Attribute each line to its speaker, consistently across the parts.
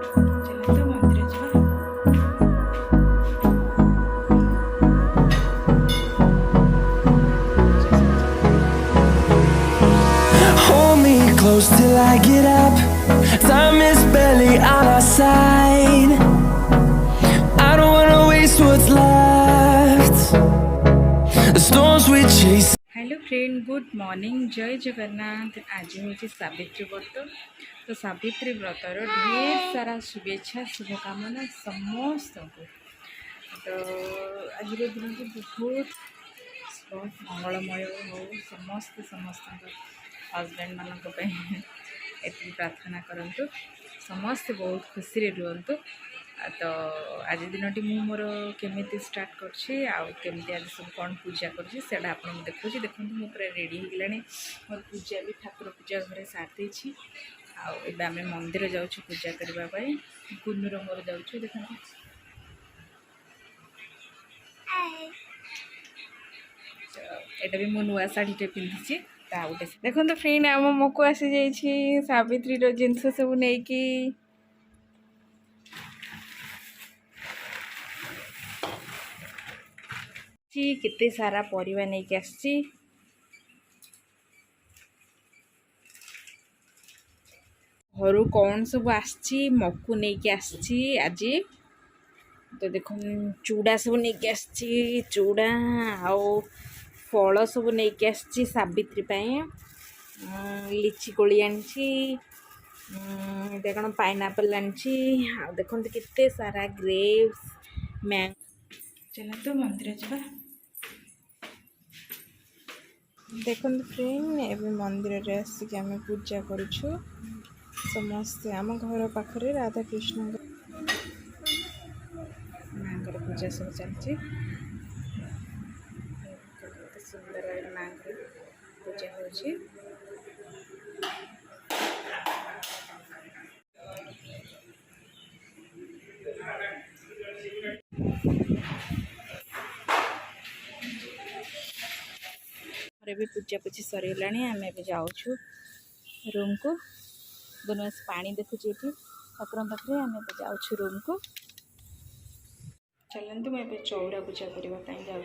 Speaker 1: चलते मंदिर जावा।
Speaker 2: Hold me close till I get up. Time is barely on our side. I don't wanna waste what's left. The storms we chase.
Speaker 1: Hello friend, good morning, जय जगन्नाथ। आज हूँ सावित्री व्रत। तो सावित्री व्रतर ढेर सारा शुभेच्छा शुभकामना समस्त को। तो आज दिन को बहुत मंगलमय हो समस्त हजबैंड मानक ये प्रार्थना करूँ। समस्ते बहुत खुशी रुहतु। तो आज दिन मु मोर केमी स्टार्ट करमी आज सब कौन पूजा कर देखुची। देखो मुझे पूरा रेडी हो गला। मोर पूजा भी ठाकुर पूजा घरे सारी आम मंदिर जाऊँ पूजा करने। कुन्नूर मोर जाऊँ। देखो एटा भी मु नुआ शाढ़ीटे पिंधि गोटे। देखो तो फ्रेंड आम मो को आसी जाइए सावित्री जिनस सब नहीं केते सारा परिवा नहीं कि आसी। घर कौन सब आसी मकु नहीं कि आसी आज। तो देखो चूड़ा सब नहीं कि आसी, चूड़ा आउ फल सब नहीं कि आसी सावित्री लिची कोली आनी कौन पाइनापल आनी। देखो केते सारा ग्रेप्स मैंग। चलो तो मंदिर जावा। देखो फ्रेंड एवं मंदिर रे आसिक आम पूजा करुछु समस्ते। आम घर पाखरे राधा कृष्ण माँ पूजा सब चलती। सुंदर माँ पूजा हो। भी पूजा पूजी सरीगला। आम ए जाऊँ रूम को। गुनवास पानी देखुची ये ठाकुर पाखे। आम ए जाऊँ रूम को। चलते मुझे चौरा पूजा करने जाऊँ।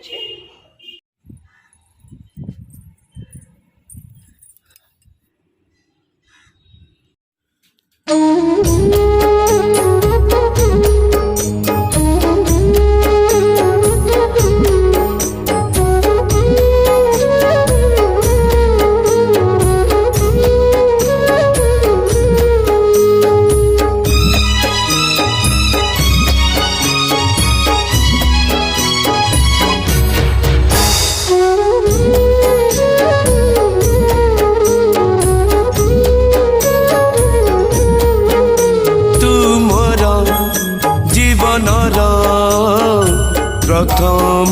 Speaker 2: प्रथम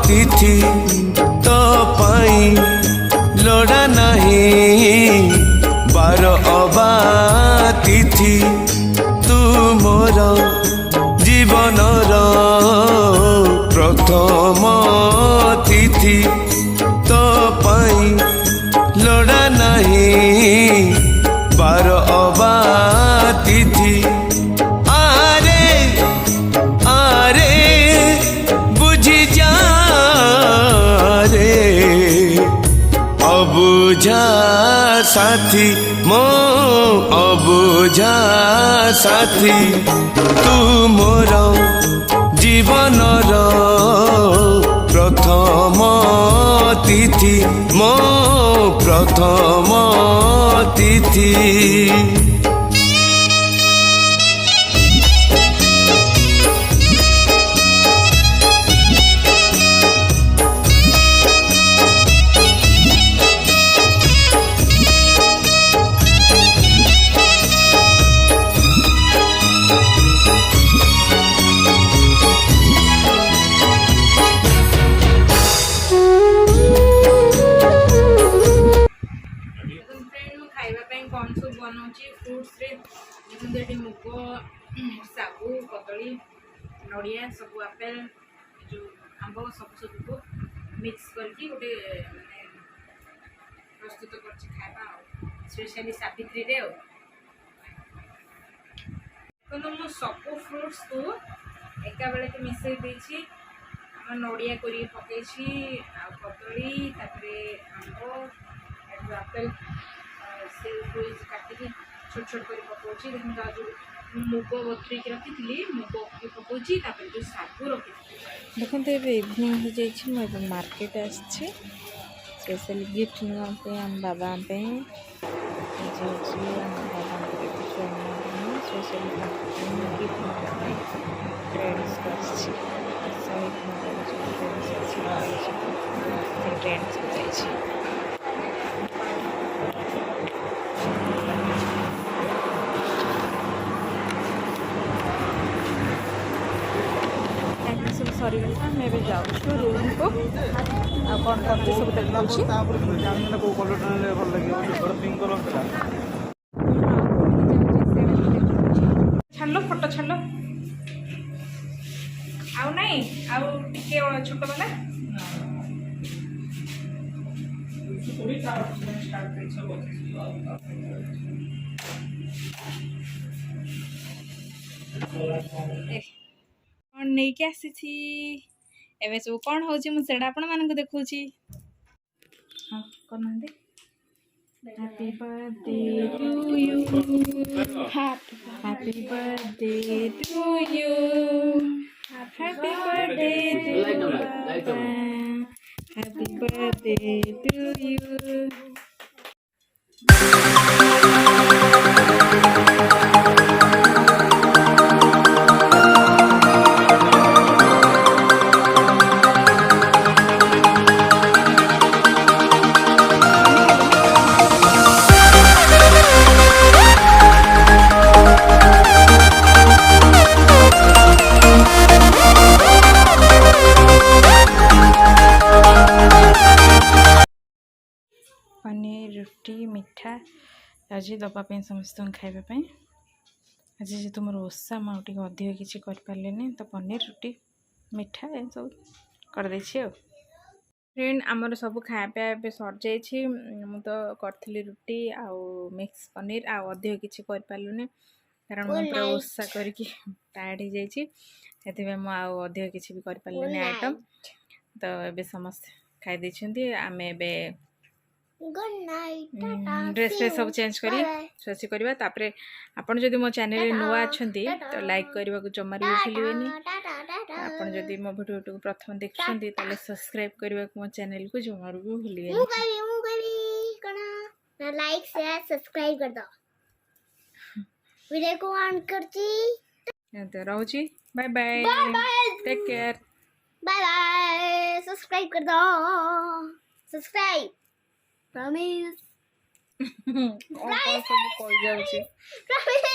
Speaker 2: तिथि तो पाई लोड़ा नहीं बार अबा तिथि तू मोर जीवनर प्रथम तिथि तो पाई लोड़ा नहीं बार अबा तिथि। अबुझा साथी मो अबुझा साथी तू मोर जीवनर प्रथम तिथि मो प्रथम तिथि।
Speaker 1: कौन सब बनाऊँगी फ्रुट्स देखते मुग सागु कदली नड़िया सब आपेल जो आंब सब को मिक्स करके गोटे प्रस्तुत कर खावा स्पेशली सावित्री रे। ମୁଁ ସବୁ फ्रूट्स को एका बेले के मिसई देछि हम नड़िया कोरी पकेछि आ कदली तापरे आंब एप्पल से काटिकी छोट छोट कर पकाउछि देखन जो मुग बतुरी रखी मुग पकाउछि तापर जो सागु रखी देखते ये इवनिंग हो जाइए मुझे मार्केट आसी स्पेशली गिफ्ट नापे आम बाबा बाबा स्पेशली गिफ्ट नापे ट्रेंड्स ट्रेंड्स को जाइए सब सरीगला आम ए जाऊँ रूम को कौन कौन सब देखा छाड़ फोटो छाड़ आउ नहीं आउ टिके छोट वाला कौन नहीं के आसी एवं सब कौन हो मुझे आपण मान देखा हाँ कौन Happy birthday to you. Happy birthday to you. Happy birthday to you. Happy birthday to you. Paneer रुटी मिठा आज दवापाई समस्त खावाई आज जेहतु मोर ओषा मुझे अधिक किसी करें तो पनीर रुटी मिठा ए सब करदे फ्रेंड आमर सब खाया सर जाइए मु तो करी रुटी आउ मिक्स पनीर आउ अधिक किसी करें कारण मुझे पूरा ओषा करके टायर्ड हो जाए मुझे किसी भी करें आइटम तो ये समस्त खाई आम a
Speaker 3: good night
Speaker 1: dress fresh सब चेंज करी सोची करवा तापरे आपण जदि मो चैनल नुआ अछंती तो लाइक करबा को जमा भी भूलिबेनी आपण जदि मो वीडियो को प्रथम देखछंती ताले सब्सक्राइब करबा को मो चैनल को जमा भी भूलिबेनी
Speaker 3: मुगरी कना ना लाइक शेयर सब्सक्राइब कर दो वीडियो को ऑन करची
Speaker 1: तो रहउची bye bye take care
Speaker 3: bye bye subscribe कर दो सब्सक्राइब प्रॉमिस
Speaker 1: सब कोई जाउची
Speaker 3: प्रॉमिस